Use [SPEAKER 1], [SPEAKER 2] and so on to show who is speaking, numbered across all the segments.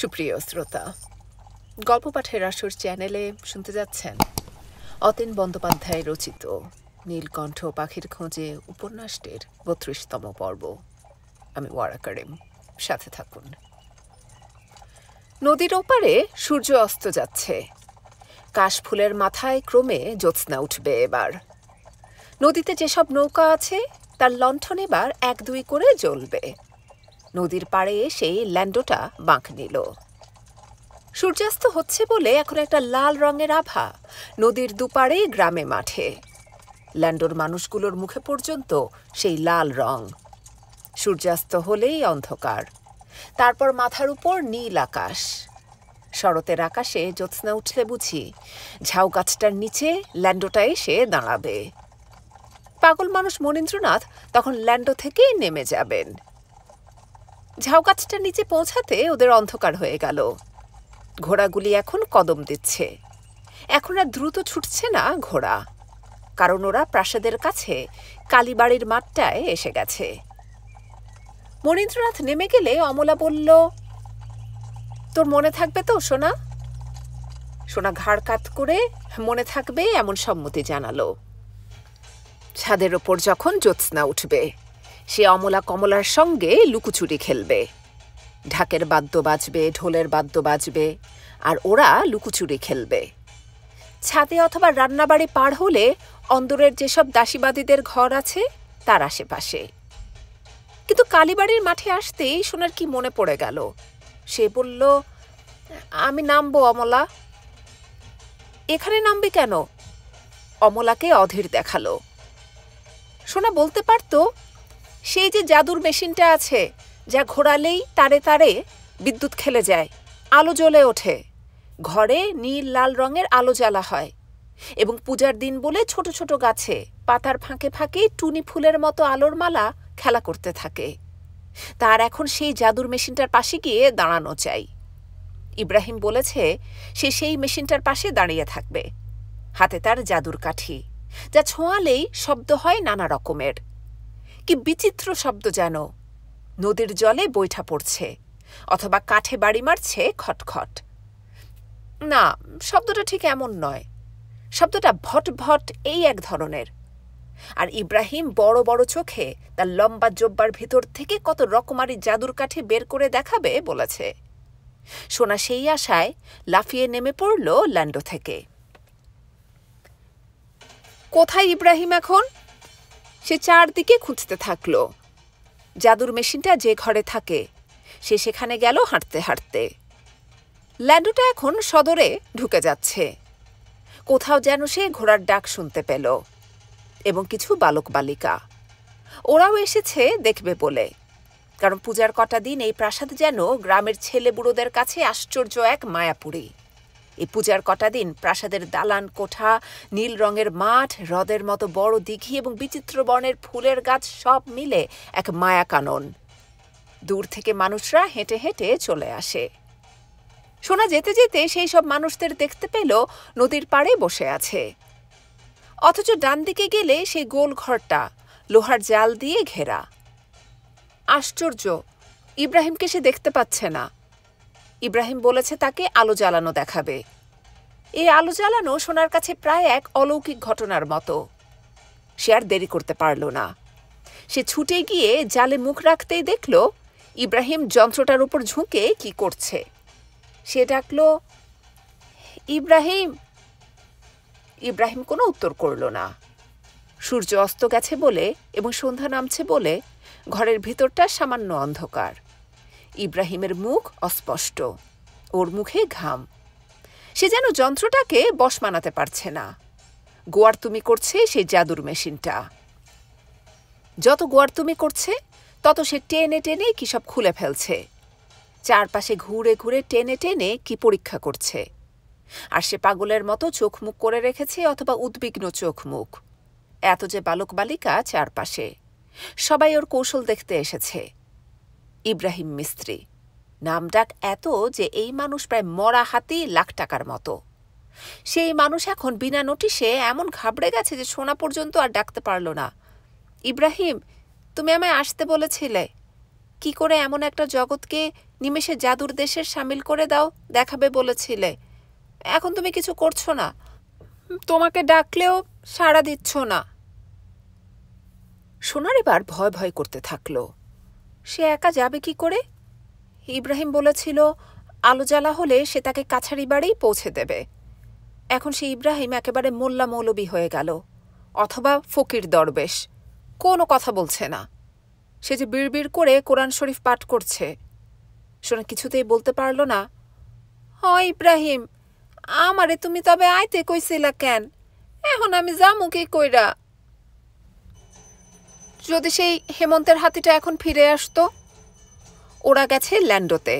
[SPEAKER 1] সুপ্রিয় শ্রোতা, গল্প পাঠের আসর চ্যানেলে শুনতে যাচ্ছেন অতীন বন্দ্যোপাধ্যায় রচিত নীলকণ্ঠ পাখির খোঁজে উপন্যাসটির ৩২তম পর্ব। আমি ওয়ারা কারিম, সাথে থাকুন। নদীর ওপারে সূর্য অস্ত যাচ্ছে। কাশফুলের মাথায় ক্রমে জ্যোৎস্না উঠবে এবার। নদীতে যেসব নৌকা আছে তার লণ্ঠন এবার ১-২ করে জ্বলবে। নদীর পাড়ে এসেই ল্যান্ডোটা বাঁক নিল। সূর্যাস্ত হচ্ছে বলে এখন একটা লাল রঙের আভা নদীর দুপাড়ে গ্রামে মাঠে। ল্যান্ডোর মানুষগুলোর মুখে পর্যন্ত সেই লাল রং। সূর্যাস্ত হলেই অন্ধকার, তারপর মাথার উপর নীল আকাশ। শরতের আকাশে জ্যোৎস্না উঠলে বুঝি ঝাউ গাছটার নিচে ল্যান্ডোটা এসে দাঁড়াবে। পাগল মানুষ মনীন্দ্রনাথ তখন ল্যান্ডো থেকে নেমে যাবেন। ঝাউ গাছটার নিচে পৌঁছাতে ওদের অন্ধকার হয়ে গেল। ঘোড়াগুলি এখন কদম দিচ্ছে। এখন আর দ্রুত ছুটছে না ঘোড়া, কারণ ওরা প্রাসাদের কাছে কালীবাড়ির মাঠটায় এসে গেছে। মনীন্দ্রনাথ নেমে গেলে অমলা বলল, তোর মনে থাকবে তো সোনা? সোনা ঘাড় কাত করে মনে থাকবে এমন সম্মতি জানালো। ছাদের ওপর যখন জ্যোৎস্না উঠবে সে অমলা কমলার সঙ্গে লুকোচুরি খেলবে। ঢাকের বাদ্য বাজবে, ঢোলের বাদ্য বাজবে, আর ওরা লুকোচুরি খেলবে। ছাদে অথবা রান্নাবাড়ি পার হলে অন্দরের যেসব দাসীবাদীদের ঘর আছে তার আশেপাশে। কিন্তু কালীবাড়ির মাঠে আসতেই সোনার কি মনে পড়ে গেল। সে বলল, আমি নামবো অমলা। এখানে নামবি কেন? অমলাকে অধীর দেখালো। সোনা বলতে পারত, সেই যে জাদুর মেশিনটা আছে যা ঘোরালেই তারে তারে বিদ্যুৎ খেলে যায়, আলো জ্বলে ওঠে, ঘরে নীল লাল রঙের আলো জ্বালা হয়, এবং পূজার দিন বলে ছোট ছোট গাছে পাতার ফাঁকে ফাঁকে টুনি ফুলের মতো আলোর মালা খেলা করতে থাকে। তার এখন সেই জাদুর মেশিনটার পাশে গিয়ে দাঁড়ানো চাই। ইব্রাহিম বলেছে সে সেই মেশিনটার পাশে দাঁড়িয়ে থাকবে। হাতে তার জাদুর কাঠি, যা ছোঁয়ালেই শব্দ হয় নানা রকমের। কি বিচিত্র শব্দ যেন! নদীর জলে বৈঠা পড়ছে, অথবা কাঠে বাড়ি মারছে খটখট। না, শব্দটা ঠিক এমন নয়। শব্দটা ভট ভট এই এক ধরনের। আর ইব্রাহিম বড় বড় চোখে তার লম্বা জব্বার ভিতর থেকে কত রকমারি জাদুর কাঠি বের করে দেখাবে বলেছে। সোনা সেই আশায় লাফিয়ে নেমে পড়ল ল্যান্ডো থেকে। কোথায় ইব্রাহিম এখন? সে চারদিকে খুঁজতে থাকল। জাদুর মেশিনটা যে ঘরে থাকে সে সেখানে গেল হাঁটতে হাঁটতে। ল্যান্ডোটা এখন সদরে ঢুকে যাচ্ছে। কোথাও যেন সে ঘোড়ার ডাক শুনতে পেল, এবং কিছু বালক বালিকা। ওরাও এসেছে দেখবে বলে, কারণ পূজার কটা দিন এই প্রাসাদ যেন গ্রামের ছেলে বুড়োদের কাছে আশ্চর্য এক মায়াপুরী। এই পূজার কটা দিন প্রাসাদের দালান কোঠা, নীল রঙের মাঠ, হ্রদের মতো বড় দিঘি এবং বিচিত্র বর্ণের ফুলের গাছ সব মিলে এক মায়া কানন। দূর থেকে মানুষরা হেঁটে হেঁটে চলে আসে। সোনা যেতে যেতে সেই সব মানুষদের দেখতে পেল নদীর পাড়ে বসে আছে। অথচ ডান দিকে গেলে সেই গোল ঘরটা লোহার জাল দিয়ে ঘেরা। আশ্চর্য, ইব্রাহিমকে সে দেখতে পাচ্ছে না। ইব্রাহিম বলেছে তাকে আলো জ্বালানো দেখাবে। এই আলো জ্বালানো সোনার কাছে প্রায় এক অলৌকিক ঘটনার মতো। সে আর দেরি করতে পারল না। সে ছুটে গিয়ে জালে মুখ রাখতেই দেখল ইব্রাহিম যন্ত্রটার উপর ঝুঁকে কি করছে। সে ডাকল, ইব্রাহিম। ইব্রাহিম কোনো উত্তর করল না। সূর্য অস্ত গেছে বলে এবং সন্ধ্যা নামছে বলে ঘরের ভিতরটা সামান্য অন্ধকার। ইব্রাহিমের মুখ অস্পষ্ট, ওর মুখে ঘাম। সে যেন যন্ত্রটাকে বশ মানাতে পারছে না। গোয়ারতুমি করছে সেই জাদুর মেশিনটা। যত গোয়ারতুমি করছে তত সে টেনে টেনে কি সব খুলে ফেলছে। চারপাশে ঘুরে ঘুরে টেনে টেনে কি পরীক্ষা করছে। আর সে পাগলের মতো চোখ মুখ করে রেখেছে, অথবা উদ্বিগ্ন চোখ মুখ। এত যে বালক বালিকা চারপাশে, সবাই ওর কৌশল দেখতে এসেছে। ইব্রাহিম মিস্ত্রি নাম ডাক এত যে এই মানুষ প্রায় মরা হাতি, লাখ টাকার মতো। সেই মানুষ এখন বিনা নোটিশে এমন ঘাবড়ে গেছে যে সোনা পর্যন্ত আর ডাকতে পারল না। ইব্রাহিম, তুমি আমায় আসতে বলেছিলে। কি করে এমন একটা জগৎকে নিমেষে জাদুর দেশের সামিল করে দাও, দেখাবে বলেছিলে। এখন তুমি কিছু করছো না, তোমাকে ডাকলেও সাড়া দিচ্ছ না। সোনার এবার ভয় ভয় করতে থাকল। সে একা যাবে কি করে? ইব্রাহিম বলেছিল আলো জ্বালা হলে সে তাকে কাছারি বাড়িই পৌঁছে দেবে। এখন সে ইব্রাহিম একেবারে মোল্লা মৌলবি হয়ে গেল, অথবা ফকির দরবেশ, কোনো কথা বলছে না। সে যে বিড়বিড় করে কোরআন শরীফ পাঠ করছে। সোনা কিছুতেই বলতে পারল না, ইব্রাহিম, আমারে তুমি তবে আইতে কইছিলা কেন? এখন আমি যামু কি কইরা? যদি সেই হেমন্তের হাতিটা এখন ফিরে আসতো। ওরা গেছে ল্যান্ডোতে,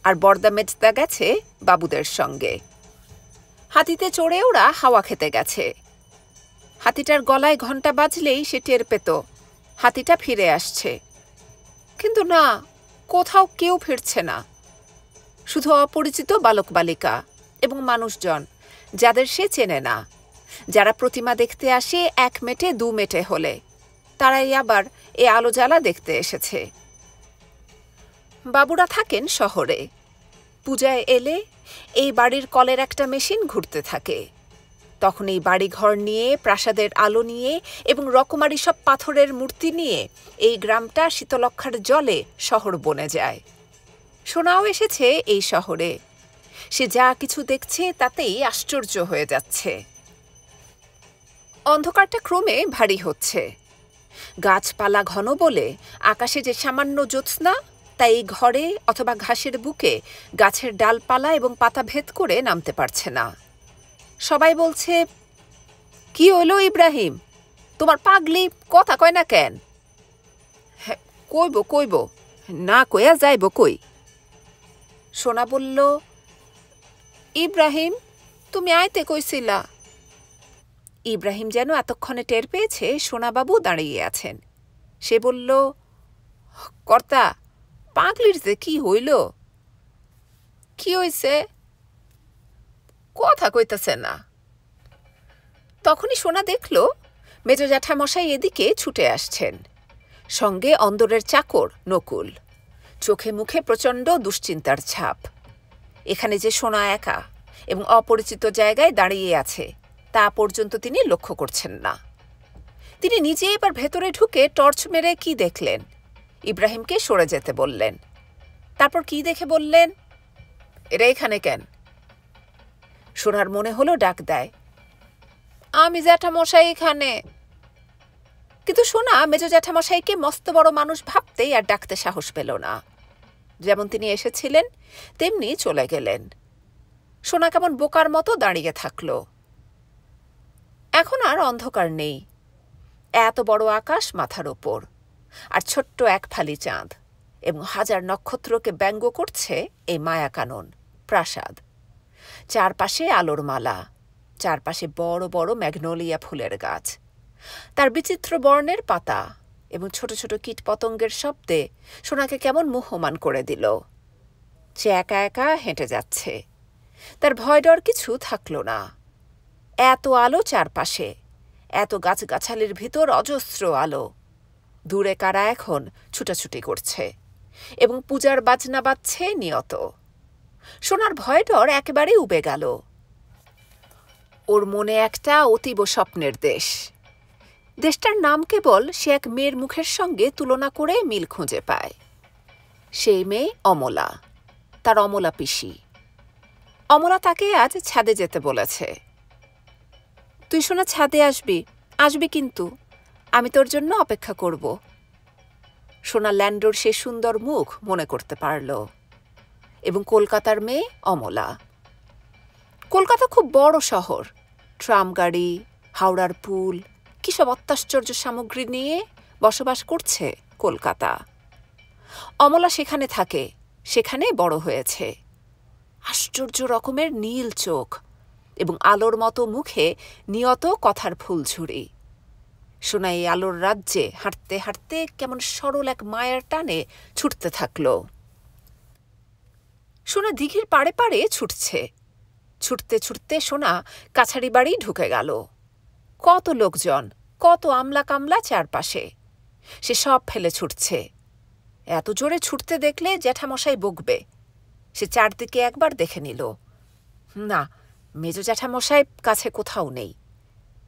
[SPEAKER 1] আর বর্দা মেজদা গেছে বাবুদের সঙ্গে। হাতিতে চড়ে ওরা হাওয়া খেতে গেছে। হাতিটার গলায় ঘণ্টা বাজলেই সে টের পেত হাতিটা ফিরে আসছে। কিন্তু না, কোথাও কেউ ফিরছে না। শুধু অপরিচিত বালক বালিকা এবং মানুষজন, যাদের সে চেনে না, যারা প্রতিমা দেখতে আসে 1 মেটে 2 মেটে হলে, তারাই আবার এ আলো জ্বালা দেখতে এসেছে। বাবুরা থাকেন শহরে। পূজায় এলে এই বাড়ির কলের একটা মেশিন ঘুরতে থাকে। তখন এই বাড়িঘর নিয়ে, প্রাসাদের আলো নিয়ে এবং রকমারি সব পাথরের মূর্তি নিয়ে এই গ্রামটা শীতলক্ষার জলে শহর বনে যায়। সোনাও এসেছে এই শহরে। সে যা কিছু দেখছে তাতেই আশ্চর্য হয়ে যাচ্ছে। অন্ধকারটা ক্রমে ভারী হচ্ছে। গাছপালা ঘন বলে আকাশে যে সামান্য জ্যোৎস্না, তাই এই ঘরে অথবা ঘাসের বুকে গাছের ডালপালা এবং পাতা ভেদ করে নামতে পারছে না। সবাই বলছে, কি হইল ইব্রাহিম, তোমার পাগলি কথা কয় না কেন? হ্যাঁ, কইব, না কইয়া যাইব কই? সোনা বলল, ইব্রাহিম, তুমি আইতে কইছিলা। ইব্রাহিম যেন এতক্ষণে টের পেয়েছে সোনাবাবু দাঁড়িয়ে আছেন। সে বলল, কর্তা, পাগলির যে কি হইল? কি হইছে? কথা কইতেছে না। তখনই সোনা দেখল মেজ জ্যাঠামশাই এদিকে ছুটে আসছেন, সঙ্গে অন্দরের চাকর নকুল। চোখে মুখে প্রচণ্ড দুশ্চিন্তার ছাপ। এখানে যে সোনা একা এবং অপরিচিত জায়গায় দাঁড়িয়ে আছে তা পর্যন্ত তিনি লক্ষ্য করছেন না। তিনি নিজে এবার ভেতরে ঢুকে টর্চ মেরে কি দেখলেন, ইব্রাহিমকে সরে যেতে বললেন। তারপর কি দেখে বললেন, এরা এখানে কেন? সোনার মনে হলো ডাক দেয়, আমি জ্যাঠামশাই এখানে। কিন্তু সোনা মেজ জ্যাঠামশাইকে মস্ত বড় মানুষ ভাবতেই আর ডাকতে সাহস পেল না। যেমন তিনি এসেছিলেন তেমনি চলে গেলেন। সোনা কেমন বোকার মতো দাঁড়িয়ে থাকল। এখন আর অন্ধকার নেই। এত বড় আকাশ মাথার ওপর, আর ছোট্ট এক ফালি চাঁদ, এবং হাজার নক্ষত্রকে ব্যঙ্গ করছে এই মায়াকানন প্রাসাদ। চারপাশে আলোর মালা, চারপাশে বড় বড় ম্যাগনোলিয়া ফুলের গাছ, তার বিচিত্র বর্ণের পাতা এবং ছোট ছোট কীটপতঙ্গের শব্দে সোনাকে কেমন মোহমান করে দিল। সে একা একা হেঁটে যাচ্ছে। তার ভয় ডর কিছু থাকল না। এত আলো চারপাশে, এত গাছগাছালির ভিতর অজস্র আলো। দূরে কারা এখন ছুটাছুটি করছে এবং পূজার বাজনা বাজছে নিয়ত। সোনার ভয় ডর একেবারে উবে গেল। ওর মনে একটা অতীব স্বপ্নের দেশ। দেশটার নাম কেবল সে এক মেয়ের মুখের সঙ্গে তুলনা করে মিল খুঁজে পায়। সেই মেয়ে অমলা, তার অমলা পিসি। অমলা তাকে আজ ছাদে যেতে বলেছে। তুই সোনা ছাদে আসবি কিন্তু, আমি তোর জন্য অপেক্ষা করব। সোনা ল্যান্ডোর সে সুন্দর মুখ মনে করতে পারল। এবং কলকাতার মেয়ে অমলা। কলকাতা খুব বড় শহর। ট্রাম গাড়ি, হাওড়ার পুল, কি সব অত্যাশ্চর্য সামগ্রী নিয়ে বসবাস করছে কলকাতা। অমলা সেখানে থাকে, সেখানে বড় হয়েছে। আশ্চর্য রকমের নীল চোখ এবং আলোর মতো মুখে নিয়ত কথার ফুলঝুরি। সোনা এই আলোর রাজ্যে হাঁটতে হাঁটতে কেমন সরল এক মায়ার টানে ছুটতে থাকল। সোনা দিঘির পাড়ে পাড়ে ছুটছে। ছুটতে ছুটতে সোনা কাছারি বাড়ি ঢুকে গেল। কত লোকজন, কত আমলা কামলা চারপাশে। সে সব ফেলে ছুটছে। এত জোরে ছুটতে দেখলে জ্যাঠামশাই বকবে। সে চারদিকে একবার দেখে নিল। না, মেজ জ্যাঠামশাই কাছে কোথাও নেই।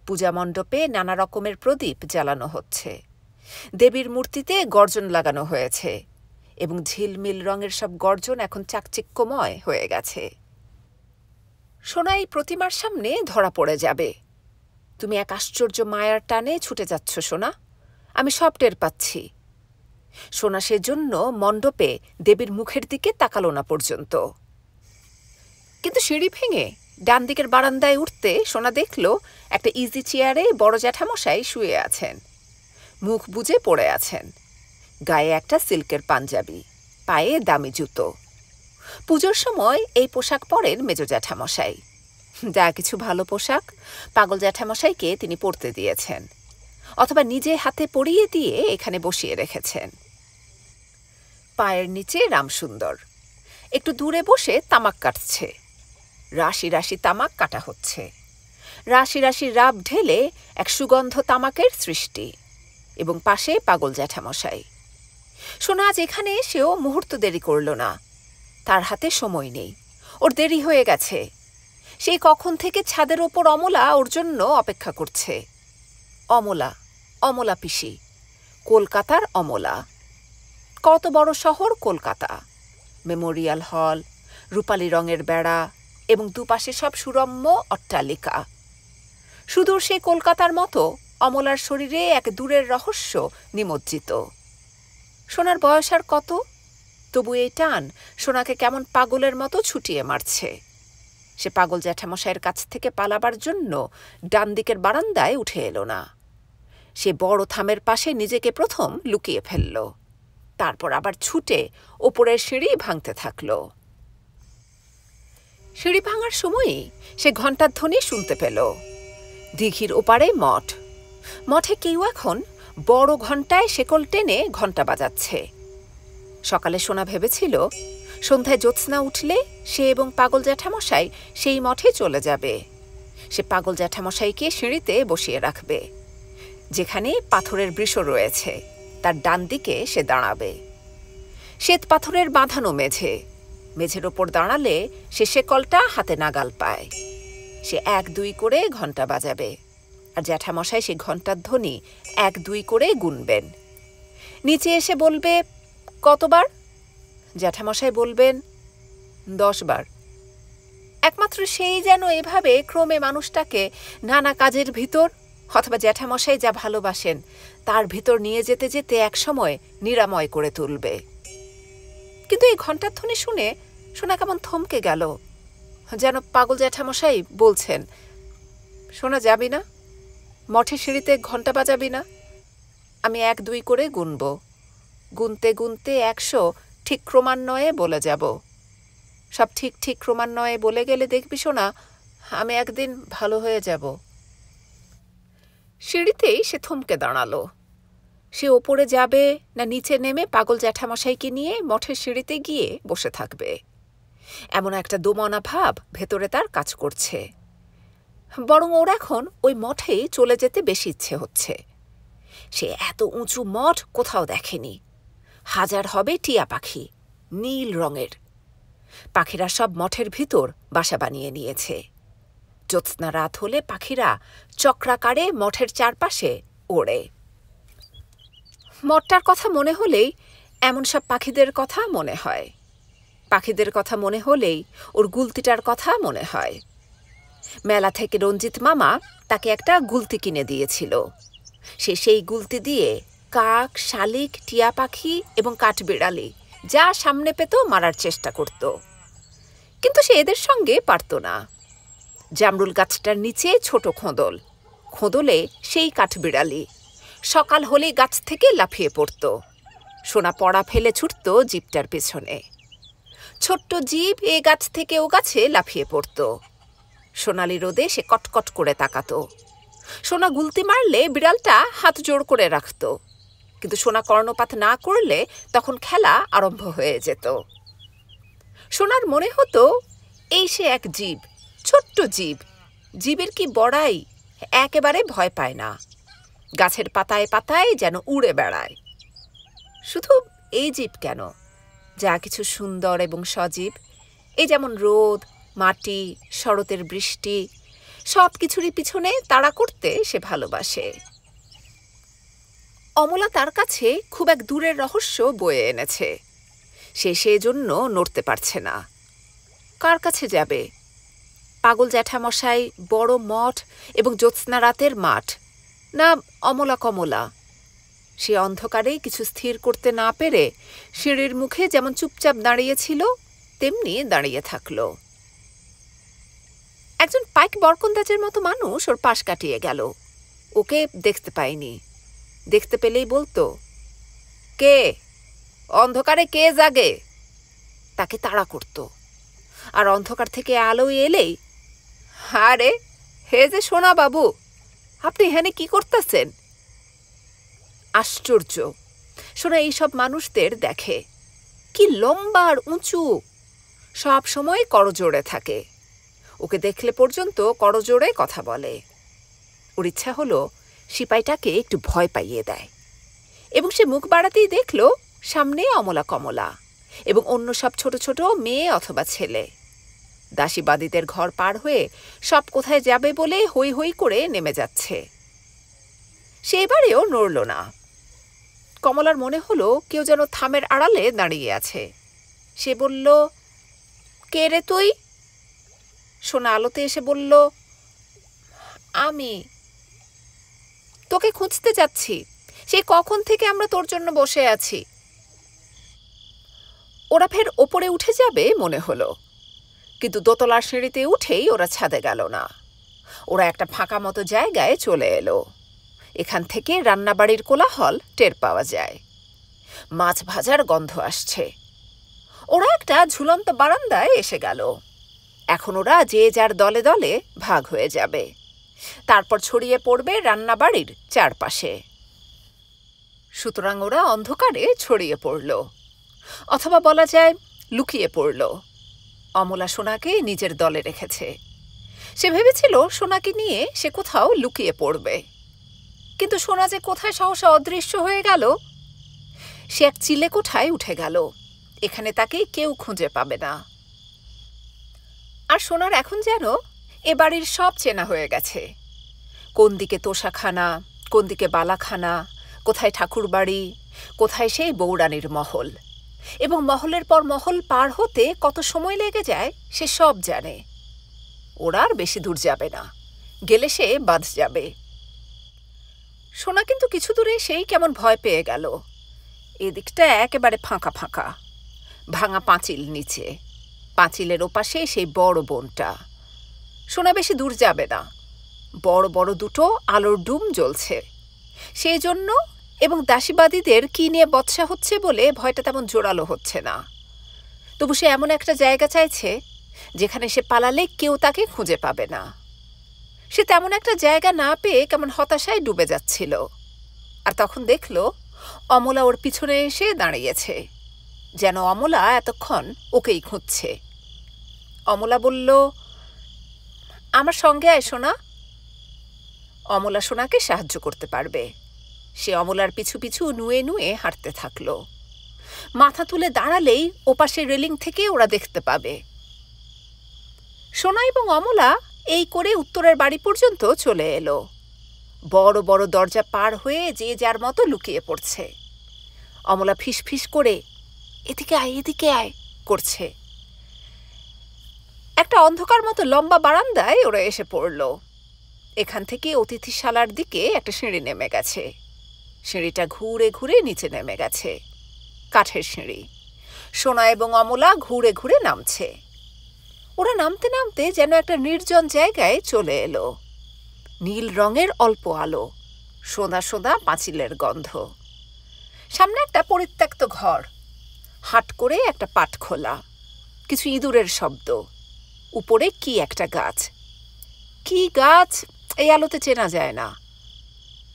[SPEAKER 1] পূজা মণ্ডপে নানা রকমের প্রদীপ জ্বালানো হচ্ছে, দেবীর মূর্তিতে গর্জন লাগানো হয়েছে, এবং ঝিলমিল রঙের সব গর্জন এখন চাকচিক্যময় হয়ে গেছে। সোনা এই প্রতিমার সামনে ধরা পড়ে যাবে। তুমি এক আশ্চর্য মায়ার টানে ছুটে যাচ্ছ সোনা, আমি সব টের পাচ্ছি। সোনা সেজন্য মণ্ডপে দেবীর মুখের দিকে তাকালো না পর্যন্ত। কিন্তু সিঁড়ি ভেঙে ডান দিকের বারান্দায় উঠতে সোনা দেখল একটা ইজি চেয়ারে বড় জ্যাঠামশাই শুয়ে আছেন, মুখ বুজে পড়ে আছেন। গায়ে একটা সিল্কের পাঞ্জাবি, পায়ে দামি জুতো। পুজোর সময় এই পোশাক পরেন মেজ জ্যাঠামশাই। যা কিছু ভালো পোশাক পাগল জ্যাঠামশাইকে তিনি পরতে দিয়েছেন, অথবা নিজে হাতে পরিয়ে দিয়ে এখানে বসিয়ে রেখেছেন। পায়ের নিচে রামসুন্দর একটু দূরে বসে তামাক কাটছে। রাশি রাশি তামাক কাটা হচ্ছে, রাশি রাশি রাব ঢেলে এক সুগন্ধ তামাকের সৃষ্টি। এবং পাশে পাগল জ্যাঠামশাই। সোনা আজ এখানে এসেও মুহূর্ত দেরি করল না। তার হাতে সময় নেই, ওর দেরি হয়ে গেছে। সেই কখন থেকে ছাদের ওপর অমলা ওর জন্য অপেক্ষা করছে। অমলা, অমলা পিসি, কলকাতার অমলা। কত বড় শহর কলকাতা! মেমোরিয়াল হল, রূপালী রঙের বেড়া, এবং দুপাশে সব সুরম্য অট্টালিকা। সুদূর সে কলকাতার মতো অমলার শরীরে এক দূরের রহস্য নিমজ্জিত। সোনার বয়স আর কত, তবু এই টান সোনাকে কেমন পাগলের মতো ছুটিয়ে মারছে। সে পাগল জ্যাঠামশাইয়ের কাছ থেকে পালাবার জন্য ডান দিকের বারান্দায় উঠে এলো না। সে বড় থামের পাশে নিজেকে প্রথম লুকিয়ে ফেলল, তারপর আবার ছুটে ওপরের সিঁড়ি ভাঙতে থাকল। সিঁড়ি ভাঙার সময়ই সে ঘণ্টার ধ্বনি শুনতে পেল। দিঘির ওপারে মঠ। মঠে কেউ এখন বড় ঘণ্টায় শেকল টেনে ঘণ্টা বাজাচ্ছে। সকালে সোনা ভেবেছিল সন্ধ্যায় জ্যোৎস্না উঠলে সে এবং পাগল জ্যাঠামশাই সেই মঠে চলে যাবে। সে পাগল জ্যাঠামশাইকে সিঁড়িতে বসিয়ে রাখবে, যেখানে পাথরের বৃষ রয়েছে তার ডান দিকে সে দাঁড়াবে। শ্বেত পাথরের বাঁধানো মেঝে, মেঝের ওপর দাঁড়ালে সে শেকলটা হাতে নাগাল পায়। সে 1-2 করে ঘণ্টা বাজাবে, আর জ্যাঠামশাই সে ঘণ্টার ধ্বনি 1-2 করে গুনবেন। নিচে এসে বলবে, কতবার? জ্যাঠামশাই বলবেন, 10 বার। একমাত্র সেই যেন এভাবে ক্রমে মানুষটাকে নানা কাজের ভিতর, অথবা জ্যাঠামশাই যা ভালোবাসেন তার ভিতর নিয়ে যেতে যেতে একসময় নিরাময় করে তুলবে। কিন্তু এই ঘণ্টার ধ্বনি শুনে সোনা কেমন থমকে গেল, যেন পাগল জ্যাঠামশাই বলছেন, সোনা যাবি না? মঠের সিঁড়িতে ঘণ্টা বাজাবি না? আমি 1-2 করে গুনব, গুনতে গুনতে 100 ঠিক ক্রমান্বয়ে বলে যাব। সব ঠিক ঠিক ক্রমান্বয়ে বলে গেলে দেখবি সোনা, আমি একদিন ভালো হয়ে যাব। সিঁড়িতেই সে থমকে দাঁড়ালো। সে ওপরে যাবে না নিচে নেমে পাগল জ্যাঠামশাইকে নিয়ে মঠের সিঁড়িতে গিয়ে বসে থাকবে, এমন একটা দোমনা ভাব ভেতরে তার কাজ করছে। বরং ওর এখন ওই মঠেই চলে যেতে বেশি ইচ্ছে হচ্ছে। সে এত উঁচু মঠ কোথাও দেখেনি। হাজার হবে টিয়া পাখি, নীল রঙের। পাখিরা সব মঠের ভিতর বাসা বানিয়ে নিয়েছে। জ্যোৎস্না রাত হলে পাখিরা চক্রাকারে মঠের চারপাশে ওড়ে। মঠটার কথা মনে হলেই এমন সব পাখিদের কথা মনে হয়। পাখিদের কথা মনে হলেই ওর গুলতিটার কথা মনে হয়। মেলা থেকে রঞ্জিত মামা তাকে একটা গুলতি কিনে দিয়েছিল। সে সেই গুলতি দিয়ে কাক, শালিক, টিয়া পাখি এবং কাঠবিড়ালি যা সামনে পেত মারার চেষ্টা করত, কিন্তু সে এদের সঙ্গে পারত না। জামরুল গাছটার নিচে ছোট খোঁদল, খোঁদলে সেই কাঠবিড়ালি সকাল হলে গাছ থেকে লাফিয়ে পড়ত। সোনা পড়া ফেলে ছুটত জিপটার পেছনে। ছোট্ট জিপ এ গাছ থেকে ও গাছে লাফিয়ে পড়ত। সোনালি রোদে সে কটকট করে তাকাত। সোনা গুলতি মারলে বিড়ালটা হাত জোড় করে রাখত, কিন্তু সোনা কর্ণপাত না করলে তখন খেলা আরম্ভ হয়ে যেত। সোনার মনে হতো এই সে এক জীব, ছোট্ট জীব। জীবের কি বড়াই, একেবারে ভয় পায় না। গাছের পাতায় পাতায় যেন উড়ে বেড়ায়। শুধু এই জীব কেন, যা কিছু সুন্দর এবং সজীব, এই যেমন রোদ, মাটি, শরতের বৃষ্টি, সব কিছুরই পিছনে তাড়া করতে সে ভালোবাসে। অমলা তার কাছে খুব এক দূরের রহস্য বয়ে এনেছে। সে সেজন্য নড়তে পারছে না। কার কাছে যাবে? পাগল জ্যাঠামশাই, বড় মঠ এবং জ্যোৎস্না রাতের মাঠ, না অমলা কমলা? সে অন্ধকারে কিছু স্থির করতে না পেরে সিঁড়ির মুখে যেমন চুপচাপ দাঁড়িয়েছিল তেমনি দাঁড়িয়ে থাকল। একজন পাইক বরকন্দাজের মতো মানুষ ওর পাশ কাটিয়ে গেল। ওকে দেখতে পায়নি, দেখতে পেলেই বলতো, কে? অন্ধকারে কে জাগে? তাকে তাড়া করত। আর অন্ধকার থেকে আলো এলেই, আরে হে যে সোনা বাবু, আপনি এখানে কি করতেছেন? আশ্চর্য, সোনা এইসব মানুষদের দেখে, কি লম্বা আর উঁচু, সব সময় করজোড়ে থাকে। ওকে দেখলে পর্যন্ত করজোড়ে কথা বলে। ওর ইচ্ছা হলো সিপাইটাকে একটু ভয় পাইয়ে দেয়, এবং সে মুখ বাড়াতেই দেখল সামনে অমলা কমলা এবং অন্য সব ছোট ছোট মেয়ে অথবা ছেলে। দাসীবাদীদের ঘর পার হয়ে সব কোথায় যাবে বলে হই হই করে নেমে যাচ্ছে। সে এবারেও নড়ল না। কমলার মনে হলো কেউ যেন থামের আড়ালে দাঁড়িয়ে আছে। সে বলল, কে রে তুই? সোনা আলোতে এসে বলল, আমি। তোকে খুঁজতে যাচ্ছি, সে কখন থেকে আমরা তোর জন্য বসে আছি। ওরা ফের ওপরে উঠে যাবে মনে হলো, কিন্তু দোতলার সিঁড়িতে উঠেই ওরা ছাদে গেল না। ওরা একটা ফাঁকা মতো জায়গায় চলে এলো। এখান থেকে রান্নাবাড়ির কোলাহল টের পাওয়া যায়। মাছ ভাজার গন্ধ আসছে। ওরা একটা ঝুলন্ত বারান্দায় এসে গেল। এখন ওরা যে যার দলে দলে ভাগ হয়ে যাবে, তারপর ছড়িয়ে পড়বে রান্নাবাড়ির চারপাশে। সুতরাং ওরা অন্ধকারে ছড়িয়ে পড়ল, অথবা বলা যায় লুকিয়ে পড়ল। অমলা সোনাকে নিজের দলে রেখেছে। সে ভেবেছিল সোনাকে নিয়ে সে কোথাও লুকিয়ে পড়বে, কিন্তু সোনা যে কোথায় সহসা অদৃশ্য হয়ে গেল। সে এক চিলে কোঠায় উঠে গেল। এখানে তাকে কেউ খুঁজে পাবে না। আর সোনার এখন যেন এ বাড়ির সব চেনা হয়ে গেছে। কোন দিকে তোষাখানা, কোন দিকে বালাখানা, কোথায় ঠাকুর বাড়ি, কোথায় সেই বৌরানীর মহল, এবং মহলের পর মহল পার হতে কত সময় লেগে যায় সে সব জানে। ওরা আর বেশি দূর যাবে না, গেলে সে বাদ যাবে। সোনা কিন্তু কিছু দূরে সেই কেমন ভয় পেয়ে গেল। এদিকটা একেবারে ফাঁকা ফাঁকা, ভাঙা পাঁচিল নিচে, পাঁচিলের ওপাশে সেই বড় বনটা। সোনা বেশি দূর যাবে না। বড় বড় দুটো আলোর ডুম জ্বলছে, সেই জন্য এবং দাসীবাদীদের কি নিয়ে বৎসা হচ্ছে বলে ভয়টা তেমন জোরালো হচ্ছে না। তবু সে এমন একটা জায়গা চাইছে যেখানে সে পালালে কেউ তাকে খুঁজে পাবে না। সে তেমন একটা জায়গা না পেয়ে কেমন হতাশায় ডুবে যাচ্ছিল। আর তখন দেখল অমলা ওর পিছনে এসে দাঁড়িয়েছে, যেন অমলা এতক্ষণ ওকেই খুঁজছে। অমলা বলল, আমার সঙ্গে আয় সোনা। অমলা সোনাকে সাহায্য করতে পারবে। সে অমলার পিছু পিছু নুয়ে নুয়ে হাঁটতে থাকল। মাথা তুলে দাঁড়ালেই ওপাশের রেলিং থেকে ওরা দেখতে পাবে। সোনা এবং অমলা এই করে উত্তরের বাড়ি পর্যন্ত চলে এলো। বড় বড় দরজা পার হয়ে যে যার মতো লুকিয়ে পড়ছে। অমলা ফিসফিস করে এদিকে আয় এদিকে আয় করছে। একটা অন্ধকার মতো লম্বা বারান্দায় ওরা এসে পড়ল। এখান থেকে অতিথিশালার দিকে একটা সিঁড়ি নেমে গেছে। সিঁড়িটা ঘুরে ঘুরে নিচে নেমে গেছে, কাঠের সিঁড়ি। সোনা এবং অমলা ঘুরে ঘুরে নামছে। ওরা নামতে নামতে যেন একটা নির্জন জায়গায় চলে এলো। নীল রঙের অল্প আলো, সোঁদা সোঁদা পাঁচিলের গন্ধ। সামনে একটা পরিত্যক্ত ঘর, হাট করে একটা পাট খোলা, কিছু ইঁদুরের শব্দ। উপরে কি একটা গাছ। কি গাছ এই আলোতে চেনা যায় না।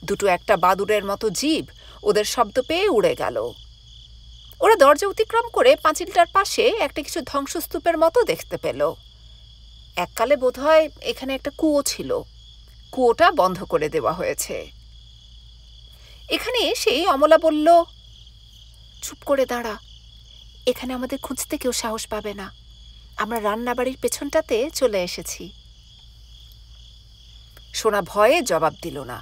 [SPEAKER 1] দুটো একটা বাদুড়ের মতো জীব ওদের শব্দ পেয়ে উড়ে গেল। ওরা দরজা অতিক্রম করে পাঁচিলটার পাশে একটা কিছু ধ্বংসস্তূপের মতো দেখতে পেল। এককালে বোধহয় এখানে একটা কুয়ো ছিল। কুয়োটা বন্ধ করে দেওয়া হয়েছে। এখানে এসেই অমলা বলল, চুপ করে দাঁড়া, এখানে আমাদের খুঁজতে কেউ সাহস পাবে না, আমরা রান্নাবাড়ির পেছনটাতে চলে এসেছি। সোনা ভয়ে জবাব দিল না।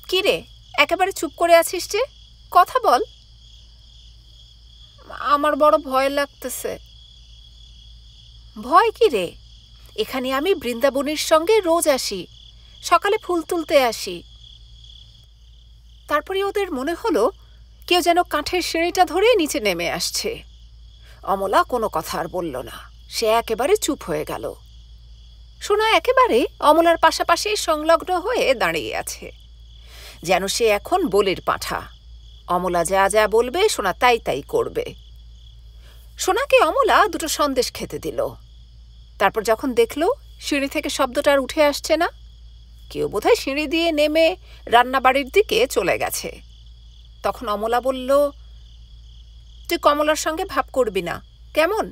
[SPEAKER 1] কি রে, একেবারে চুপ করে আছিস যে, কথা বল। আমার বড় ভয় লাগতেছে। ভয় কি রে? এখানে আমি বৃন্দাবনীর সঙ্গে রোজ আসি, সকালে ফুল তুলতে আসি। তারপরে ওদের মনে হলো কেউ যেন কাঠের সিঁড়িটা ধরে নিচে নেমে আসছে। অমলা কোনো কথা আর বলল না, সে একেবারে চুপ হয়ে গেল। সোনা একেবারে অমলার পাশাপাশি সংলগ্ন হয়ে দাঁড়িয়ে আছে, যেন সে এখন বলির পাঁঠা। অমলা যা যা বলবে সোনা তাই তাই করবে। সোনাকে অমলা দুটো সন্দেশ খেতে দিল। তারপর যখন দেখল সিঁড়ি থেকে শব্দটা আর উঠে আসছে না, কেউ বোধহয় সিঁড়ি দিয়ে নেমে রান্নাবাড়ির দিকে চলে গেছে, তখন অমলা বলল, তুই কমলার সঙ্গে ভাব করবি না, কেমন?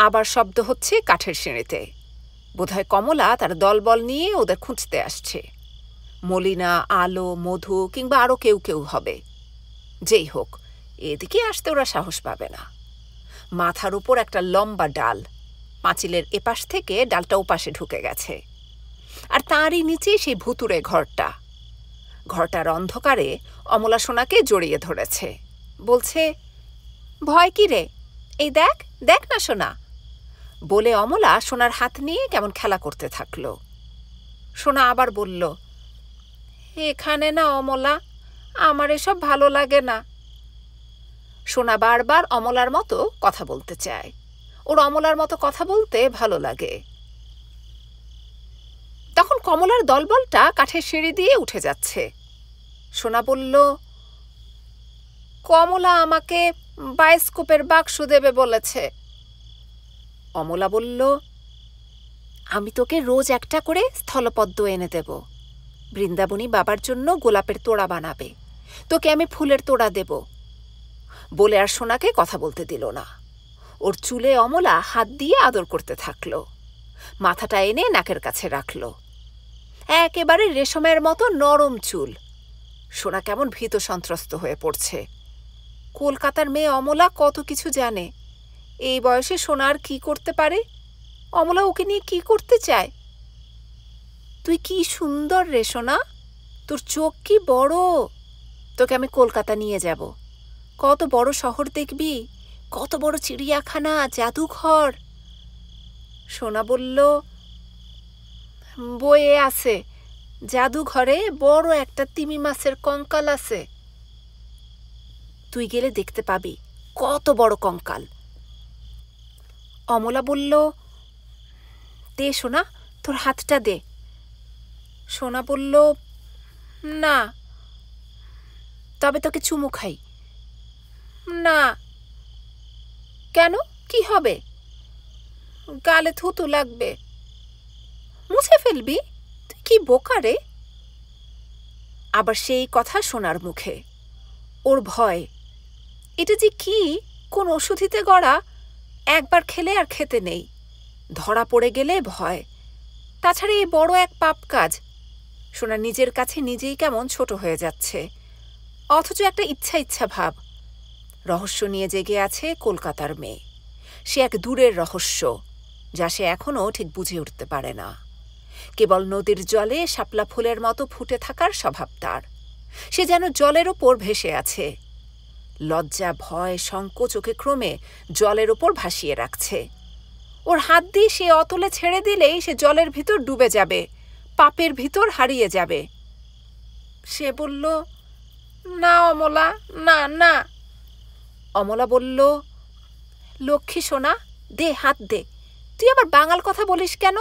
[SPEAKER 1] আবার শব্দ হচ্ছে কাঠের সিঁড়িতে। বোধহয় কমলা তার দলবল নিয়ে ওদের খুঁজতে আসছে। মলিনা, আলো, মধু কিংবা আরও কেউ কেউ হবে। যেই হোক, এদিকে আসতে ওরা সাহস পাবে না। মাথার উপর একটা লম্বা ডাল, পাঁচিলের এপাশ থেকে ডালটা ওপাশে ঢুকে গেছে, আর তাঁরই নিচে সেই ভুতুড়ে ঘরটা। ঘরটার অন্ধকারে অমলা সোনাকে জড়িয়ে ধরেছে, বলছে, ভয় কি রে, এই দেখ দেখ না সোনা, বলে অমলা সোনার হাত নিয়ে কেমন খেলা করতে থাকল। সোনা আবার বলল, এখানে না অমলা, আমার এসব ভালো লাগে না। সোনা বারবার অমলার মতো কথা বলতে চায়, ওর অমলার মতো কথা বলতে ভালো লাগে। তখন কমলার দলবলটা কাঠের সিঁড়ি দিয়ে উঠে যাচ্ছে। সোনা বলল, কমলা আমাকে বায়োস্কোপের বাক্স দেবে বলেছে। অমলা বলল, আমি তোকে রোজ একটা করে স্থলপদ্ম এনে দেব। বৃন্দাবনী বাবার জন্য গোলাপের তোড়া বানাবে, তোকে আমি ফুলের তোড়া দেব। বলে আর সোনাকে কথা বলতে দিল না। ওর চুলে অমলা হাত দিয়ে আদর করতে থাকল, মাথাটা এনে নাকের কাছে রাখল। একেবারে রেশমের মতো নরম চুল। সোনা কেমন ভীত সন্ত্রস্ত হয়ে পড়ছে। কলকাতার মেয়ে অমলা কত কিছু জানে, এই বয়সে সোনা আর কি করতে পারে? অমলা ওকে নিয়ে কি করতে চায়? তুই কি সুন্দর রে সোনা, তোর চোখ কি বড়, তোকে আমি কলকাতা নিয়ে যাব। কত বড় শহর দেখবি, কত বড় চিড়িয়াখানা, জাদুঘর। সোনা বলল, বইয়ে আছে, জাদুঘরে বড় একটা তিমি মাছের কঙ্কাল আছে, তুই গেলে দেখতে পাবি কত বড় কঙ্কাল। অমলা বলল, দে সোনা, তোর হাতটা দে। সোনা বলল, না। তবে তোকে চুমু খাই। না। কেন, কি হবে? গালে থুতু লাগবে। মুছে ফেলবি, তুই কি বোকা রে। আবার সেই কথা সোনার মুখে। ওর ভয়, এটা যে কি, কোন ওষুধিতে গড়া, একবার খেলে আর খেতে নেই, ধরা পড়ে গেলে ভয়। তাছাড়া এই বড় এক পাপ কাজ। সোনা নিজের কাছে নিজেই কেমন ছোট হয়ে যাচ্ছে, অথচ একটা ইচ্ছা ইচ্ছা ভাব। রহস্য নিয়ে জেগে আছে কলকাতার মেয়ে। সে এক দূরের রহস্য, যা সে এখনও ঠিক বুঝে উঠতে পারে না। কেবল নদীর জলে শাপলা ফুলের মতো ফুটে থাকার স্বভাব তার। সে যেন জলের ওপর ভেসে আছে। লজ্জা, ভয়, সংকোচ ওকে ক্রমে জলের ওপর ভাসিয়ে রাখছে। ওর হাত দিয়ে সে অতলে ছেড়ে দিলেই সে জলের ভিতর ডুবে যাবে, পাপের ভিতর হারিয়ে যাবে। সে বলল, না অমলা, না না। অমলা বলল, লক্ষ্মী সোনা, দে হাত দে, তুই আবার বাঙাল কথা বলিস কেন?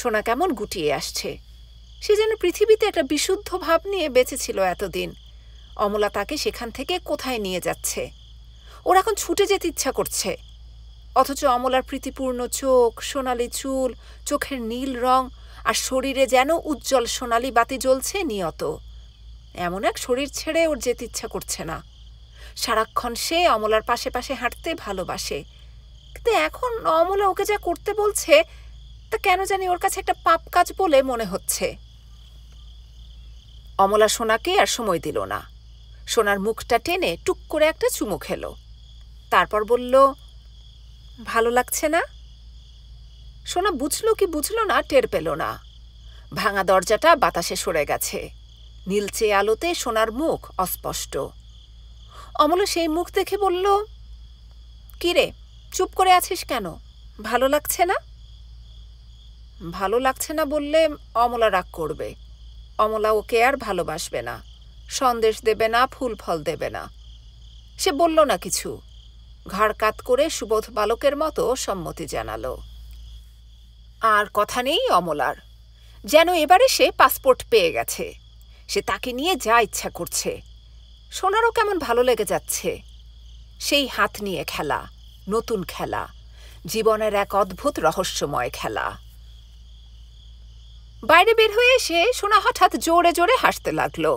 [SPEAKER 1] সোনা কেমন গুটিয়ে আসছে। সে যেন পৃথিবীতে একটা বিশুদ্ধ ভাব নিয়ে বেঁচেছিল এতদিন। অমলা তাকে সেখান থেকে কোথায় নিয়ে যাচ্ছে। ওর এখন ছুটে যেতে ইচ্ছা করছে, অথচ অমলার প্রীতিপূর্ণ চোখ, সোনালি চুল, চোখের নীল রং, আর শরীরে যেন উজ্জ্বল সোনালি বাতি জ্বলছে নিয়ত। এমন এক শরীর ছেড়ে ওর যেতে ইচ্ছা করছে না। সারাক্ষণ সে অমলার পাশে পাশে হাঁটতে ভালোবাসে, কিন্তু এখন অমলা ওকে যা করতে বলছে তা কেন জানি ওর কাছে একটা পাপ কাজ বলে মনে হচ্ছে। অমলা সোনাকে আর সময় দিল না। সোনার মুখটা টেনে টুক করে একটা চুমু খেল। তারপর বলল, ভালো লাগছে না? সোনা বুঝল কি বুঝল না টের পেল না। ভাঙা দরজাটা বাতাসে সরে গেছে। নীলচে আলোতে সোনার মুখ অস্পষ্ট। অমলা সেই মুখ দেখে বলল, কিরে, চুপ করে আছিস কেন? ভালো লাগছে না? ভালো লাগছে না বললে অমলা রাগ করবে। অমলা ওকে আর ভালোবাসবে না, সন্দেশ দেবে না, ফুল ফল দেবে না। সে বলল না কিছু, ঘাড় কাত করে সুবোধ বালকের মতো সম্মতি জানালো। আর কথা নেই অমলার, যেন এবারে সে পাসপোর্ট পেয়ে গেছে। সে তাকে নিয়ে যা ইচ্ছা করছে। সোনারও কেমন ভালো লেগে যাচ্ছে। সেই হাত নিয়ে খেলা, নতুন খেলা, জীবনের এক অদ্ভুত রহস্যময় খেলা। বাইরে বের হয়ে এসে সোনা হঠাৎ জোরে জোরে হাসতে লাগলো।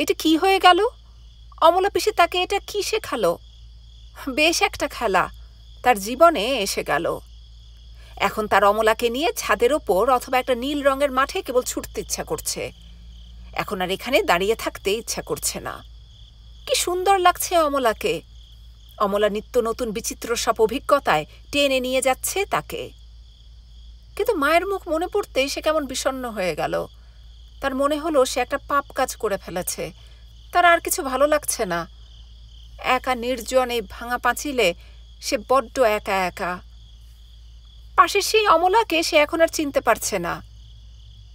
[SPEAKER 1] এটা কি হয়ে গেল? অমলা পিসি তাকে এটা কি শেখালো? বেশ একটা খেলা তার জীবনে এসে গেল। এখন তার অমলাকে নিয়ে ছাদের ওপর অথবা একটা নীল রঙের মাঠে কেবল ছুটতে ইচ্ছা করছে। এখন আর এখানে দাঁড়িয়ে থাকতে ইচ্ছা করছে না। কি সুন্দর লাগছে অমলাকে। অমলা নিত্য নতুন বিচিত্র সব অভিজ্ঞতায় টেনে নিয়ে যাচ্ছে তাকে। কিন্তু মায়ের মুখ মনে পড়তেই সে কেমন বিষণ্ণ হয়ে গেল। তার মনে হলো সে একটা পাপ কাজ করে ফেলেছে। তার আর কিছু ভালো লাগছে না। একা নির্জন এই ভাঙা পাঁচিলে সে বড্ড একা একা। পাশের সেই অমলাকে সে এখন আর চিনতে পারছে না।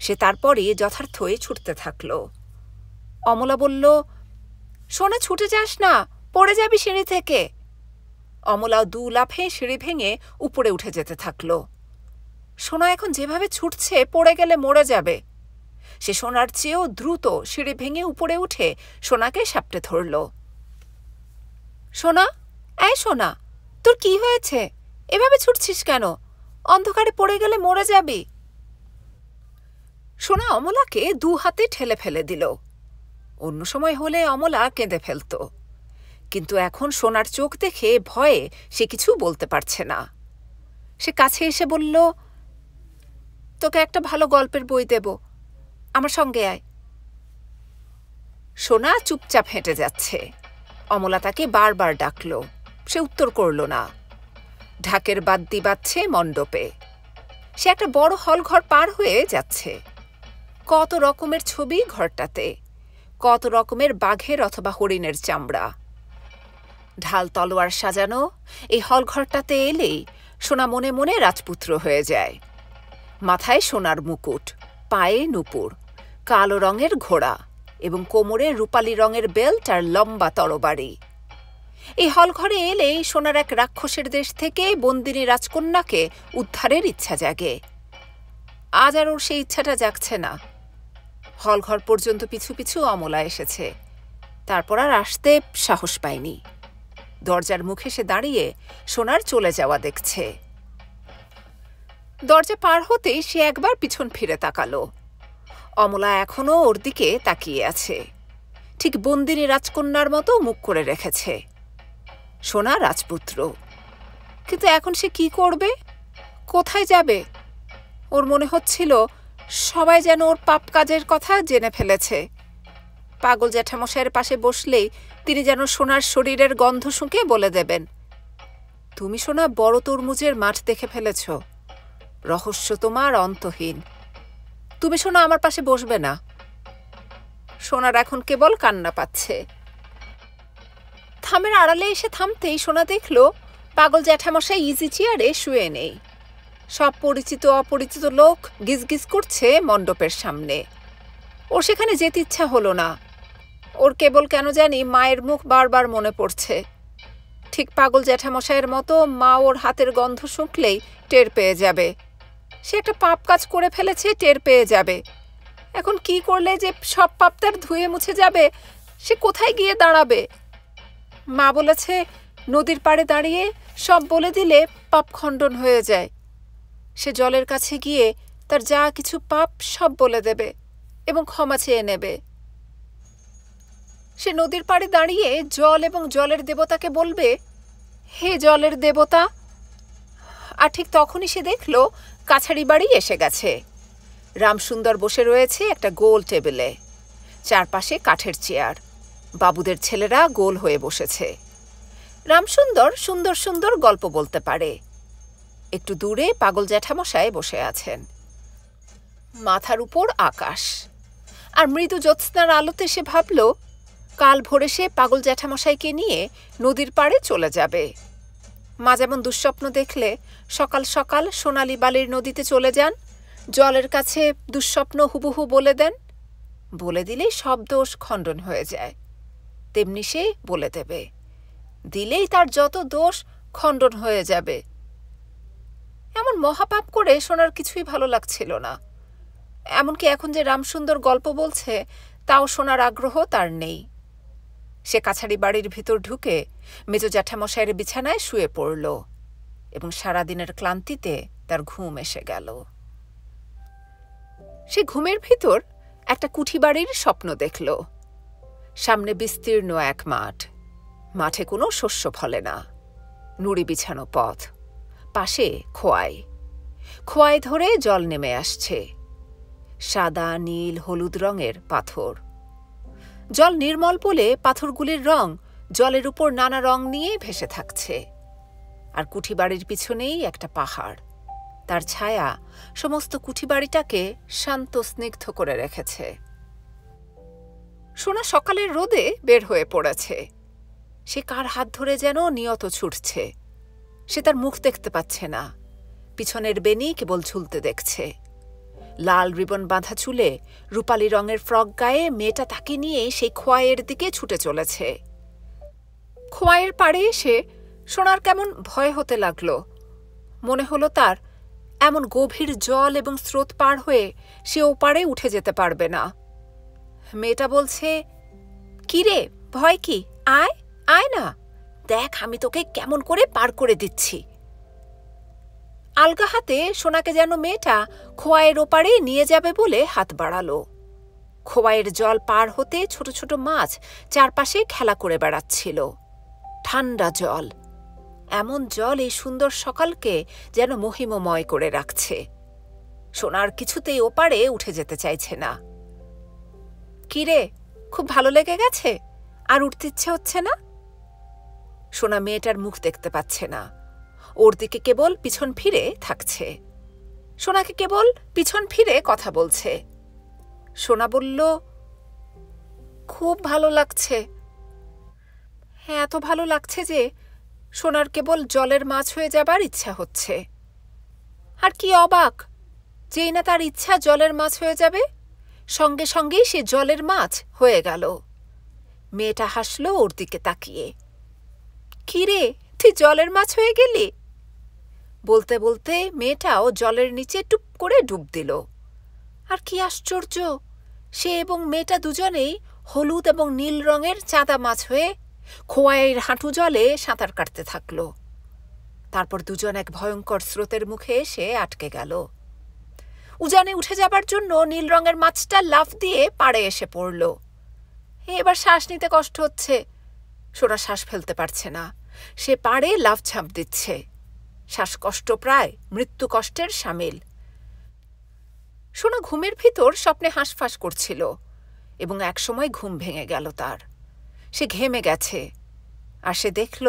[SPEAKER 1] সে তারপরই যথার্থই ছুটতে থাকল। অমলা বলল, সোনা ছুটে যাস না, পড়ে যাবি সিঁড়ি থেকে। অমলা দু লাফে সিঁড়ি ভেঙে উপরে উঠে যেতে থাকল। সোনা এখন যেভাবে ছুটছে পড়ে গেলে মরে যাবে। সে সোনার চেয়েও দ্রুত সিঁড়ি ভেঙে উপরে উঠে সোনাকে সাপটে ধরল। সোনা, এই সোনা, তোর কি হয়েছে? এভাবে ছুটছিস কেন? অন্ধকারে পড়ে গেলে মরে যাবি। সোনা অমলাকে দু হাতে ঠেলে ফেলে দিল। অন্য সময় হলে অমলা কেঁদে ফেলত, কিন্তু এখন সোনার চোখ দেখে ভয়ে সে কিছু বলতে পারছে না। সে কাছে এসে বলল, তোকে একটা ভালো গল্পের বই দেব, আমার সঙ্গে আয়। সোনা চুপচাপ হেঁটে যাচ্ছে। অমলা তাকে বারবার ডাকল, সে উত্তর করল না। ঢাকের বাদ্যি বাজছে মণ্ডপে। সে একটা বড় হলঘর পার হয়ে যাচ্ছে। কত রকমের ছবি ঘরটাতে, কত রকমের বাঘের অথবা হরিণের চামড়া। ঢাল তলোয়ার সাজানো এই হলঘরটাতে এলেই সোনা মনে মনে রাজপুত্র হয়ে যায়। মাথায় সোনার মুকুট, পায়ে নূপুর, কালো রঙের ঘোড়া এবং কোমরে রূপালী রঙের বেল্ট আর লম্বা তরবারি। এই হলঘরে এলেই সোনার এক রাক্ষসের দেশ থেকে বন্দিনী রাজকন্যাকে উদ্ধারের ইচ্ছা জাগে। আজ আর ওর সেই ইচ্ছাটা জাগছে না। হলঘর পর্যন্ত পিছু পিছু অমলা এসেছে, তারপর আর আসতে সাহস পায়নি। দরজার মুখে সে দাঁড়িয়ে সোনার চলে যাওয়া দেখছে। দরজা পার হতেই সে একবার পিছন ফিরে তাকালো। অমলা এখনো ওর দিকে তাকিয়ে আছে, ঠিক বন্দিনী রাজকন্যার মতো মুখ করে রেখেছে। সোনা রাজপুত্র, কিন্তু এখন সে কি করবে, কোথায় যাবে? ওর মনে হচ্ছিল সবাই যেন ওর পাপ কাজের কথা জেনে ফেলেছে। পাগল জ্যাঠামশাইয়ের পাশে বসলেই তিনি যেন সোনার শরীরের গন্ধ শুঁকে বলে দেবেন, তুমি সোনা বড় তরমুজের মাঠ দেখে ফেলেছ, রহস্য তোমার অন্তহীন, তুমি সোনা আমার পাশে বসবে না। সোনার এখন কেবল কান্না পাচ্ছে। থামের আড়ালে এসে থামতেই সোনা দেখল পাগল জ্যাঠামশাই ইজি চেয়ারে শুয়ে নেই। সব পরিচিত অপরিচিত লোক গিজগিজ করছে মণ্ডপের সামনে। ওর সেখানে যেতে ইচ্ছা হলো না। ওর কেবল কেন জানি মায়ের মুখ বারবার মনে পড়ছে। ঠিক পাগল জ্যাঠামশাইয়ের মতো মা ওর হাতের গন্ধ শুঁকলেই টের পেয়ে যাবে। সে একটা পাপ কাজ করে ফেলেছে, টের পেয়ে যাবে। এখন কি করলে যে সব পাপ তার ধুয়ে মুছে যাবে, সে কোথায় গিয়ে দাঁড়াবে? মা বলেছে নদীর পাড়ে দাঁড়িয়ে সব বলে দিলে পাপ খণ্ডন হয়ে যায়। সে জলের কাছে গিয়ে তার যা কিছু পাপ সব বলে দেবে এবং ক্ষমা চেয়ে নেবে। সে নদীর পাড়ে দাঁড়িয়ে জল এবং জলের দেবতাকে বলবে, হে জলের দেবতা। আর ঠিক তখনই সে দেখল কাছারি বাড়ি এসে গেছে। রামসুন্দর বসে রয়েছে একটা গোল টেবিলে, চারপাশে কাঠের চেয়ার। বাবুদের ছেলেরা গোল হয়ে বসেছে। রামসুন্দর সুন্দর সুন্দর গল্প বলতে পারে। একটু দূরে পাগল জ্যাঠামশাই বসে আছেন। মাথার উপর আকাশ আর মৃদু জ্যোৎস্নার আলোতে সে ভাবল, কাল ভোরে সে পাগল জ্যাঠামশাইকে নিয়ে নদীর পাড়ে চলে যাবে। মা যেমন দুঃস্বপ্ন দেখলে সকাল সকাল সোনালি বালির নদীতে চলে যান, জলের কাছে দুঃস্বপ্ন হুবহু বলে দেন, বলে দিলেই সব দোষ খণ্ডন হয়ে যায়, তেমনি সে বলে দেবে, দিলেই তার যত দোষ খণ্ডন হয়ে যাবে। এমন মহাপাপ করে সোনার কিছুই ভালো লাগছিল না। এমনকি এখন যে রামসুন্দর গল্প বলছে তাও শোনার আগ্রহ তার নেই। সে কাছারি বাড়ির ভিতর ঢুকে মেজ জ্যাঠামশাইয়ের বিছানায় শুয়ে পড়ল এবং সারাদিনের ক্লান্তিতে তার ঘুম এসে গেল। সে ঘুমের ভিতর একটা কুঠি বাড়ির স্বপ্ন দেখল। সামনে বিস্তীর্ণ এক মাঠ, মাঠে কোনো শস্য ফলে না, নুড়ি বিছানো পথ, পাশে খোয়াই ধরে জল নেমে আসছে, সাদা নীল হলুদ রঙের পাথর। জল নির্মল বলে পাথরগুলির রং জলের উপর নানা রং নিয়ে ভেসে থাকছে। আর কুঠিবাড়ির পিছনেই একটা পাহাড়, তার ছায়া সমস্ত কুঠিবাড়িটাকে শান্ত স্নিগ্ধ করে রেখেছে। সোনা সকালের রোদে বের হয়ে পড়েছে। সে কার হাত ধরে যেন নিয়ত ছুটছে। সে তার মুখ দেখতে পাচ্ছে না, পিছনের বেনি কেবল ঝুলতে দেখছে। লাল রিবন বাঁধা চুলে রূপালী রঙের ফ্রক গায়ে মেয়েটা তাকে নিয়ে সেই খোয়াইয়ের দিকে ছুটে চলেছে। খোয়াইয়ের পাড়ে এসে সোনার কেমন ভয় হতে লাগল। মনে হলো তার এমন গভীর জল এবং স্রোত পার হয়ে সে ওপারে উঠে যেতে পারবে না। মেয়েটা বলছে, কিরে, ভয় কি? আয় আয় না, দেখ আমি তোকে কেমন করে পার করে দিচ্ছি। আলগা হাতে সোনাকে যেন মেয়েটা খোয়াইয়ের ওপারে নিয়ে যাবে বলে হাত বাড়ালো। খোয়াইয়ের জল পার হতে ছোট ছোট মাছ চারপাশে খেলা করে বেড়াচ্ছিল। ঠান্ডা জল, এমন জল এই সুন্দর সকালকে যেন মহিমময় করে রাখছে। সোনার কিছুতেই ওপারে উঠে যেতে চাইছে না। কিরে, খুব ভালো লেগে গেছে? আর উঠতে ইচ্ছে হচ্ছে না? সোনা মেয়েটার মুখ দেখতে পাচ্ছে না, ওর দিকে কেবল পিছন ফিরে থাকছে। সোনাকে কেবল পিছন ফিরে কথা বলছে। সোনা বলল, খুব ভালো লাগছে। হ্যাঁ, এত ভালো লাগছে যে সোনার কেবল জলের মাছ হয়ে যাবার ইচ্ছা হচ্ছে। আর কি অবাক, যেই না তার ইচ্ছা জলের মাছ হয়ে যাবে, সঙ্গে সঙ্গেই সে জলের মাছ হয়ে গেল। মেয়েটা হাসল ওর দিকে তাকিয়ে। কিরে, তুই জলের মাছ হয়ে গেলি? বলতে বলতে মেয়েটাও জলের নিচে টুপ করে ডুব দিল। আর কি আশ্চর্য, সে এবং মেয়েটা দুজনেই হলুদ এবং নীল রঙের চাঁদা মাছ হয়ে খোয়াইয়ের হাঁটু জলে সাঁতার কাটতে থাকল। তারপর দুজন এক ভয়ঙ্কর স্রোতের মুখে এসে আটকে গেল। উজানে উঠে যাবার জন্য নীল রঙের মাছটা লাফ দিয়ে পাড়ে এসে পড়ল। এবার শ্বাস নিতে কষ্ট হচ্ছে। সোনা শ্বাস ফেলতে পারছে না, সে পাড়ে লাফ ঝাঁপ দিচ্ছে। শ্বাসকষ্ট প্রায় মৃত্যু কষ্টের সামিল। সোনা ঘুমের ভিতর স্বপ্নে হাঁসফাঁস করছিল এবং একসময় ঘুম ভেঙে গেল তার। সে ঘেমে গেছে, আর সে দেখল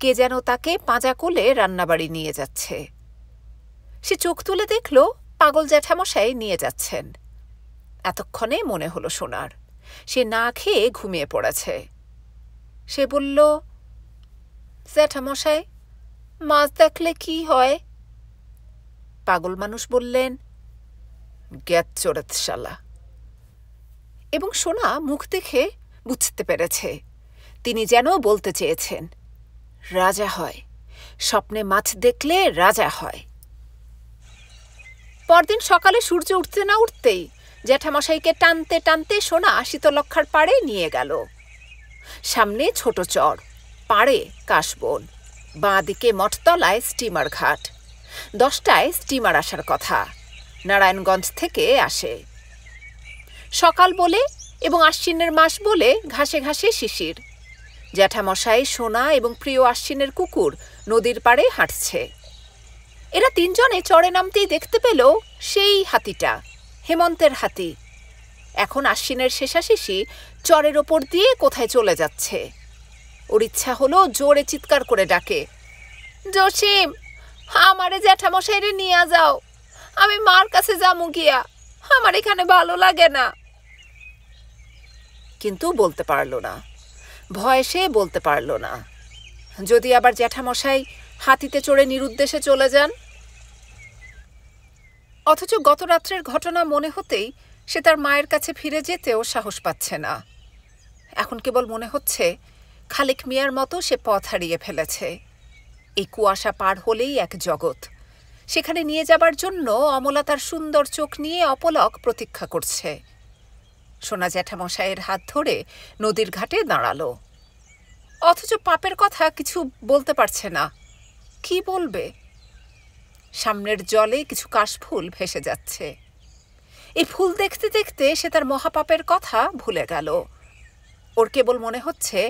[SPEAKER 1] কে যেন তাকে পাঁজা কোলে রান্নাবাড়ি নিয়ে যাচ্ছে। সে চোখ তুলে দেখল পাগল জ্যাঠামশাই নিয়ে যাচ্ছেন। এতক্ষণে মনে হলো সোনার সে না খেয়ে ঘুমিয়ে পড়েছে। সে বলল, জ্যাঠামশাই, মাছ দেখলে কি হয়? পাগল মানুষ বললেন, গ্যাত চোরেত শালা। এবং সোনা মুখ দেখে বুঝতে পেরেছে তিনি যেন বলতে চেয়েছেন, রাজা হয়, স্বপ্নে মাছ দেখলে রাজা হয়। পরদিন সকালে সূর্য উঠতে না উঠতেই জ্যাঠামশাইকে টানতে টানতে সোনা শীতলক্ষার পাড়ে নিয়ে গেল। সামনে ছোট চর, পাড়ে কাশবন, বাঁ দিকে মঠতলায় স্টিমার ঘাট। 10টায় স্টিমার আসার কথা, নারায়ণগঞ্জ থেকে আসে। সকাল বলে এবং আশ্বিনের মাস বলে ঘাসে ঘাসে শিশির। জ্যাঠামশাই, সোনা এবং প্রিয় আশ্বিনের কুকুর নদীর পাড়ে হাঁটছে। এরা তিনজনে চড়ে নামতেই দেখতে পেল সেই হাতিটা, হেমন্তের হাতি। এখন আশ্বিনের শেষাশেষি চরের ওপর দিয়ে কোথায় চলে যাচ্ছে। ওর ইচ্ছা হলো জোরে চিৎকার করে ডাকে, জসিম, আমারে জ্যাঠামশাইরে নিয়ে যাও, আমি মার কাছে যামু গিয়া, আমার এখানে ভালো লাগে না। কিন্তু বলতে পারল না, ভয় সে বলতে পারল না। যদি আবার জ্যাঠামশাই হাতিতে চড়ে নিরুদ্দেশে চলে যান। অথচ গত রাত্রের ঘটনা মনে হতেই সে তার মায়ের কাছে ফিরে যেতেও সাহস পাচ্ছে না। এখন কেবল মনে হচ্ছে খালিক মিয়ার মতো সে পথ হারিয়ে ফেলেছে। এই কুয়াশা পার হলেই এক জগৎ, সেখানে নিয়ে যাবার জন্য অমলা তার সুন্দর চোখ নিয়ে অপলক প্রতীক্ষা করছে। সোনা জ্যাঠামশাইয়ের হাত ধরে নদীর ঘাটে দাঁড়ালো, অথচ পাপের কথা কিছু বলতে পারছে না। কি বলবে? সামনের জলে কিছু কাশফুল ভেসে যাচ্ছে। এই ফুল দেখতে দেখতে সে তার মহাপাপের কথা ভুলে গেল। ওর কেবল মনে হচ্ছে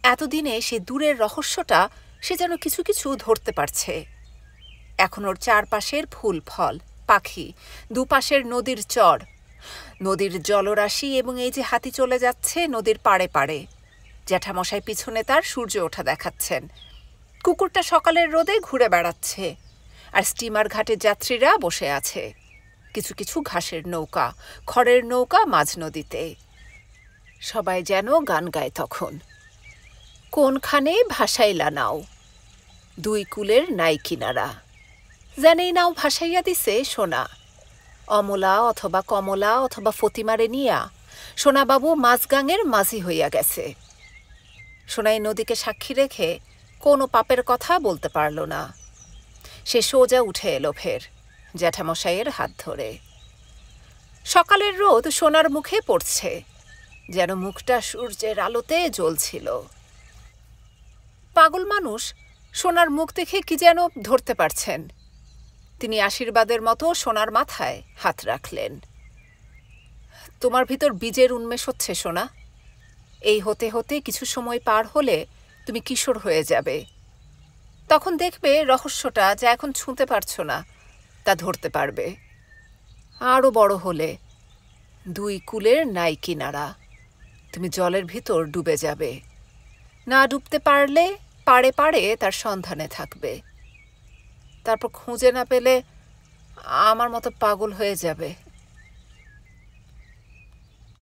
[SPEAKER 1] এতদিনে সে দূরের রহস্যটা সে যেন কিছু কিছু ধরতে পারছে। এখন ওর চারপাশের ফুল ফল, পাখি, দুপাশের নদীর চর, নদীর জলরাশি এবং এই যে হাতি চলে যাচ্ছে নদীর পাড়ে পাড়ে। জ্যাঠামশাই পিছনে তার সূর্য ওঠা দেখাচ্ছেন। কুকুরটা সকালের রোদে ঘুরে বেড়াচ্ছে, আর স্টিমার ঘাটে যাত্রীরা বসে আছে। কিছু কিছু ঘাসের নৌকা, খড়ের নৌকা মাঝ নদীতে। সবাই যেন গান গায় তখন, কোনখানে ভাসাইলা নাও, দুই কুলের নাই কিনারা। জানেই নাও ভাসাইয়া দিছে সোনা, অমলা অথবা কমলা অথবা ফতিমারে নিয়া সোনাবাবু মাঝগাঙের মাঝি হইয়া গেছে। সোনাই নদীকে সাক্ষী রেখে কোনো পাপের কথা বলতে পারল না। সে সোজা উঠে এলো ফের, জ্যাঠামশাইয়ের হাত ধরে। সকালের রোদ সোনার মুখে পড়ছে, যেন মুখটা সূর্যের আলোতে জ্বলছিল। পাগল মানুষ সোনার মুখ দেখে কি যেন ধরতে পারছেন। তিনি আশীর্বাদের মতো সোনার মাথায় হাত রাখলেন। তোমার ভিতর বীজের উন্মেষ হচ্ছে সোনা। এই হতে হতে কিছু সময় পার হলে তুমি কিশোর হয়ে যাবে। তখন দেখবে রহস্যটা যা এখন ছুঁতে পারছো না তা ধরতে পারবে। আরও বড় হলে দুই কুলের নাই কিনারা, তুমি জলের ভিতর ডুবে যাবে। না ডুবতে পারলে পাড়ে পাড়ে তার সন্ধানে থাকবে। তারপর খুঁজে না পেলে আমার মতো পাগল হয়ে যাবে।